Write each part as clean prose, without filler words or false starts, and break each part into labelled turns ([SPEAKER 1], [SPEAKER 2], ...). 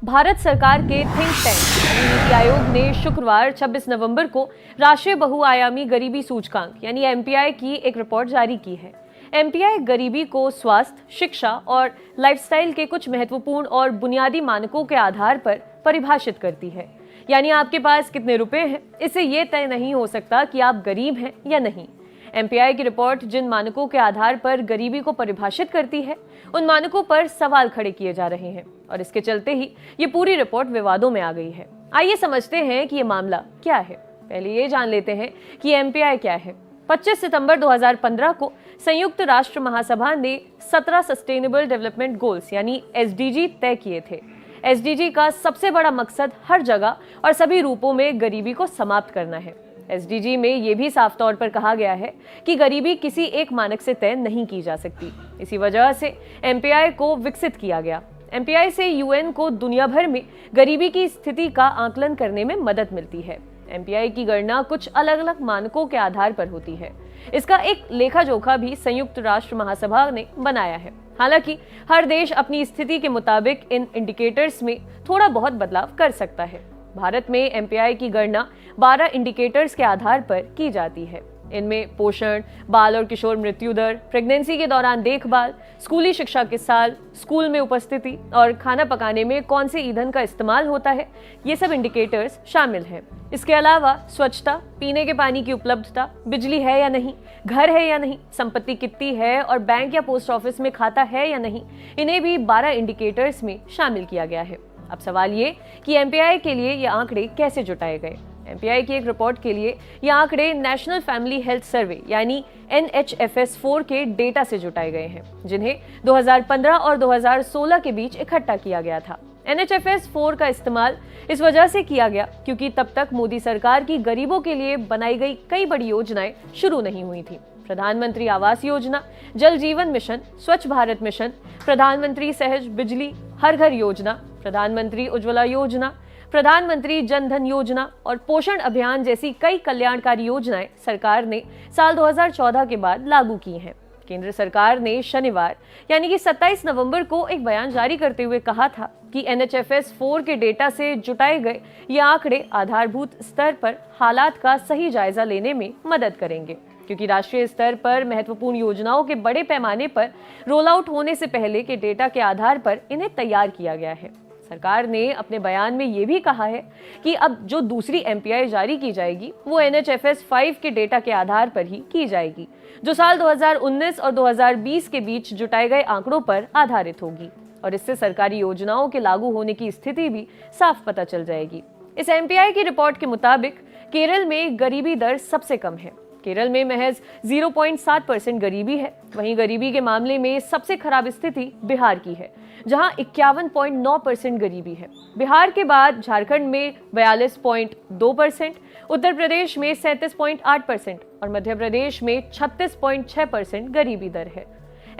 [SPEAKER 1] भारत सरकार के think tank यानी नीति आयोग ने शुक्रवार 26 नवंबर को राष्ट्रीय बहुआयामी गरीबी सूचकांक यानी एमपीआई की एक रिपोर्ट जारी की है। एमपीआई गरीबी को स्वास्थ्य, शिक्षा और लाइफस्टाइल के कुछ महत्वपूर्ण और बुनियादी मानकों के आधार पर परिभाषित करती है। यानी आपके पास कितने रुपए हैं, इससे ये तय नहीं हो सकता कि आप गरीब हैं या नहीं। एमपीआई की रिपोर्ट जिन मानकों के आधार पर गरीबी को परिभाषित करती है, उन मानकों पर सवाल खड़े किए जा रहे हैं और इसके चलते ही ये पूरी रिपोर्ट विवादों में आ गई है। आइए समझते हैं कि ये मामला क्या है। पहले ये जान लेते हैं कि एमपीआई क्या है। 25 सितंबर 2015 को संयुक्त राष्ट्र महासभा ने 17 सस्टेनेबल डेवलपमेंट गोल्स यानी एसडीजी तय किए थे। एसडीजी का सबसे बड़ा मकसद हर जगह और सभी रूपों में गरीबी को समाप्त करना है। एसडीजी में यह भी साफ तौर पर कहा गया है कि गरीबी किसी एक मानक से तय नहीं की जा सकती। इसी वजह से एमपीआई को विकसित किया गया। एमपीआई से यूएन को दुनिया भर में गरीबी की स्थिति का आकलन करने में मदद मिलती है। एमपीआई की गणना कुछ अलग अलग मानकों के आधार पर होती है। इसका एक लेखा जोखा भी संयुक्त राष्ट्र महासभा ने बनाया है। हालांकि हर देश अपनी स्थिति के मुताबिक इन इंडिकेटर्स में थोड़ा बहुत बदलाव कर सकता है। भारत में एमपीआई की गणना 12 इंडिकेटर्स के आधार पर की जाती है। इनमें पोषण, बाल और किशोर मृत्यु दर, प्रेगनेंसी के दौरान देखभाल, स्कूली शिक्षा के साल, स्कूल में उपस्थिति और खाना पकाने में कौन से ईंधन का इस्तेमाल होता है, ये सब इंडिकेटर्स शामिल हैं। इसके अलावा स्वच्छता, पीने के पानी की उपलब्धता, बिजली है या नहीं, घर है या नहीं, संपत्ति कितनी है और बैंक या पोस्ट ऑफिस में खाता है या नहीं, इन्हें भी 12 इंडिकेटर्स में शामिल किया गया है। अब सवाल ये कि एमपीआई के लिए ये आंकड़े कैसे जुटाए गए। एमपीआई की एक रिपोर्ट के लिए ये आंकड़े नेशनल फैमिली हेल्थ सर्वे यानी NHFS4 के डेटा से जुटाए गए हैं, जिन्हें 2015 और 2016 के बीच इकट्ठा किया गया था। NHFS4 का इस्तेमाल इस वजह से किया गया क्योंकि तब तक मोदी सरकार की गरीबों के लिए बनाई गई कई बड़ी योजनाएं शुरू नहीं हुई थी। प्रधानमंत्री आवास योजना, जल जीवन मिशन, स्वच्छ भारत मिशन, प्रधानमंत्री सहज बिजली हर घर योजना, प्रधानमंत्री उज्ज्वला योजना, प्रधानमंत्री जन धन योजना और पोषण अभियान जैसी कई कल्याणकारी योजनाएं सरकार ने साल 2014 के बाद लागू की हैं। केंद्र सरकार ने शनिवार यानी कि 27 नवंबर को एक बयान जारी करते हुए कहा था कि NHFS4 के डेटा से जुटाए गए ये आंकड़े आधारभूत स्तर पर हालात का सही जायजा लेने में मदद करेंगे, क्योंकि राष्ट्रीय स्तर पर महत्वपूर्ण योजनाओं के बड़े पैमाने पर रोल आउट होने से पहले के डेटा के आधार पर इन्हें तैयार किया गया है। सरकार ने अपने बयान में ये भी कहा है कि अब जो दूसरी एमपीआई जारी की जाएगी वो NHFS5 के डेटा के आधार पर ही की जाएगी, जो साल 2019 और 2020 के बीच जुटाए गए आंकड़ों पर आधारित होगी और इससे सरकारी योजनाओं के लागू होने की स्थिति भी साफ पता चल जाएगी। इस एमपीआई की रिपोर्ट के मुताबिक केरल में गरीबी दर सबसे कम है। केरल में महज 0.7% गरीबी है। वहीं गरीबी के मामले में सबसे खराब स्थिति बिहार की है, जहां 51.9% गरीबी है। बिहार के बाद झारखंड में 42.2%, उत्तर प्रदेश में 37.8% और मध्य प्रदेश में 36.6% गरीबी दर है।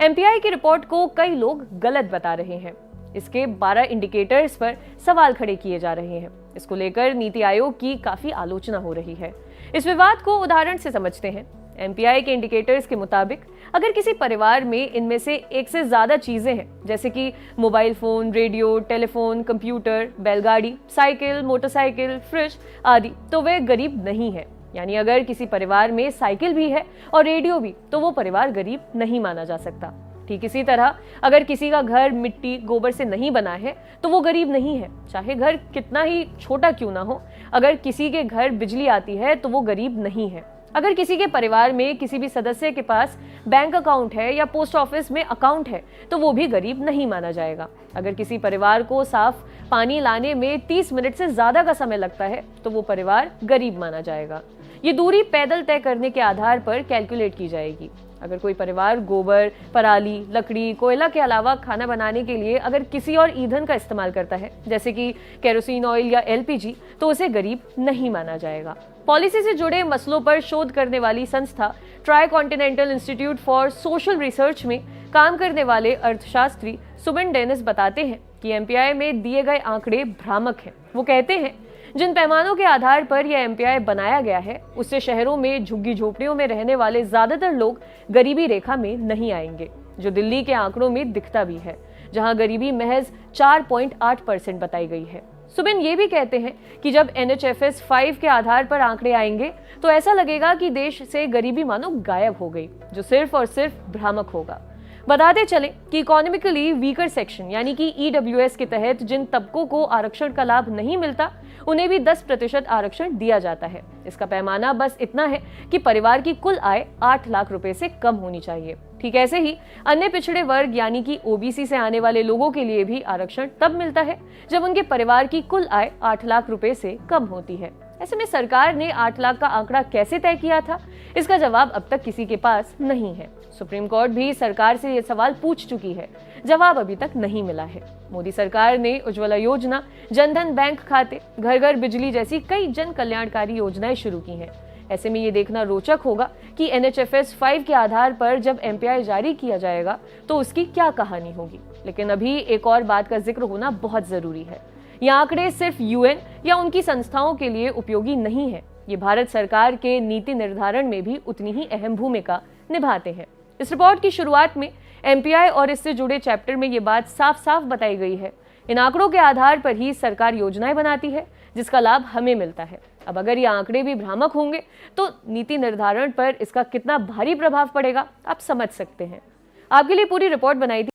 [SPEAKER 1] एमपीआई की रिपोर्ट को कई लोग गलत बता रहे हैं। इसके 12 इंडिकेटर्स पर सवाल खड़े किए जा रहे हैं। इसको लेकर नीति आयोग की काफी आलोचना हो रही है। इस विवाद को उदाहरण से समझते हैं। एमपीआई के इंडिकेटर्स के मुताबिक अगर किसी परिवार में इनमें से एक से ज्यादा चीजें हैं, जैसे कि mobile phone, radio, telephone, computer, बैलगाड़ी, साइकिल, मोटरसाइकिल, फ्रिज आदि, तो वे गरीब नहीं है। यानी अगर किसी परिवार में साइकिल भी है और रेडियो भी, तो वो परिवार गरीब नहीं माना जा सकता। ठीक इसी तरह अगर किसी का घर मिट्टी, गोबर से नहीं बना है तो वो गरीब नहीं है, चाहे घर कितना ही छोटा क्यों ना हो। अगर किसी के घर बिजली आती है तो वो गरीब नहीं है। अगर किसी के परिवार में किसी भी सदस्य के पास बैंक अकाउंट है या पोस्ट ऑफिस में अकाउंट है तो वो भी गरीब नहीं माना जाएगा। अगर किसी परिवार को साफ पानी लाने में 30 मिनट से ज्यादा का समय लगता है तो वो परिवार गरीब माना जाएगा। ये दूरी पैदल तय करने के आधार पर कैलकुलेट की जाएगी। अगर कोई परिवार गोबर, पराली, लकड़ी, कोयला के अलावा खाना बनाने के लिए अगर किसी और ईंधन का इस्तेमाल करता है, जैसे कि केरोसिन ऑयल या एलपीजी, तो उसे गरीब नहीं माना जाएगा। पॉलिसी से जुड़े मसलों पर शोध करने वाली संस्था try continental institute for social research में काम करने वाले अर्थशास्त्री सुबिन डेनिस बताते हैं कि एमपीआई में दिए गए आंकड़े भ्रामक हैं। वो कहते हैं जिन पैमानों के आधार पर यह एमपीआई बनाया गया है, उससे शहरों में झुग्गी झोपड़ियों में रहने वाले ज्यादातर लोग गरीबी रेखा में नहीं आएंगे, जो दिल्ली के आंकड़ों में दिखता भी है। जहां गरीबी महज 4.8% बताई गई है। सुबिन ये भी कहते हैं कि जब NHFS 5 के आधार पर आंकड़े आएंगे तो ऐसा लगेगा कि देश से गरीबी मानो गायब हो गई, जो सिर्फ और सिर्फ भ्रामक होगा। बताते चलें कि इकोनॉमिकली वीकर सेक्शन यानी कि EWS के तहत जिन तबकों को आरक्षण का लाभ नहीं मिलता उन्हें भी 10% आरक्षण दिया जाता है। इसका पैमाना बस इतना है कि परिवार की कुल आय 8 लाख रुपए से कम होनी चाहिए। ठीक ऐसे ही अन्य पिछड़े वर्ग यानी कि OBC से आने वाले लोगों के लिए भी आरक्षण तब मिलता है जब उनके परिवार की कुल आय 8 लाख रुपए से कम होती है। ऐसे में सरकार ने 8 लाख का आंकड़ा कैसे तय किया था, इसका जवाब अब तक किसी के पास नहीं है। सुप्रीम कोर्ट भी सरकार से ये सवाल पूछ चुकी है, जवाब अभी तक नहीं मिला है। मोदी सरकार ने उज्ज्वला योजना, जनधन बैंक खाते, घर घर बिजली जैसी कई जन कल्याणकारी योजनाएं शुरू की हैं। ऐसे में ये देखना रोचक होगा कि NHFS 5 के आधार पर जब MPI जारी किया जाएगा तो उसकी क्या कहानी होगी। लेकिन अभी एक और बात का जिक्र होना बहुत जरूरी है। ये आंकड़े सिर्फ UN या उनकी संस्थाओं के लिए उपयोगी नहीं है, ये भारत सरकार के नीति निर्धारण में भी उतनी ही अहम भूमिका निभाते हैं। इस रिपोर्ट की शुरुआत में MPI और इससे जुड़े चैप्टर में ये बात साफ साफ बताई गई है। इन आंकड़ों के आधार पर ही सरकार योजनाएं बनाती है जिसका लाभ हमें मिलता है। अब अगर ये आंकड़े भी भ्रामक होंगे तो नीति निर्धारण पर इसका कितना भारी प्रभाव पड़ेगा आप समझ सकते हैं। आपके लिए पूरी रिपोर्ट बनाई थी